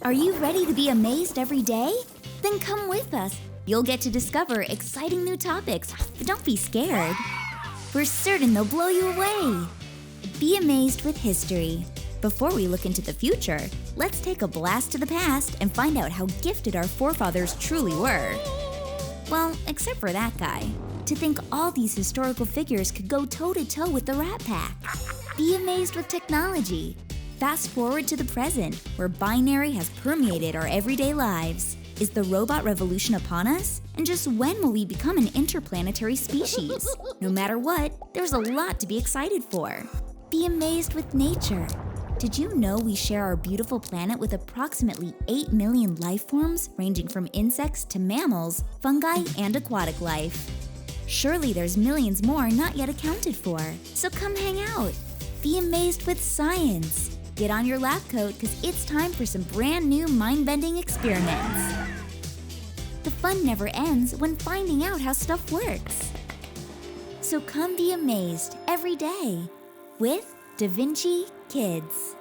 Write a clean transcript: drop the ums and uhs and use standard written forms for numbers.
Are you ready to be amazed every day? Then come with us. You'll get to discover exciting new topics, but don't be scared. We're certain they'll blow you away. Be amazed with history. Before we look into the future, let's take a blast to the past and find out how gifted our forefathers truly were. Well, except for that guy. To think all these historical figures could go toe-to-toe with the Rat Pack. Be amazed with technology. Fast forward to the present, where binary has permeated our everyday lives. Is the robot revolution upon us? And just when will we become an interplanetary species? No matter what, there's a lot to be excited for. Be amazed with nature. Did you know we share our beautiful planet with approximately 8 million life forms, ranging from insects to mammals, fungi, and aquatic life? Surely there's millions more not yet accounted for. So come hang out. Be amazed with science. Get on your lab coat because it's time for some brand new mind-bending experiments. The fun never ends when finding out how stuff works. So come be amazed every day with Vinci Kids.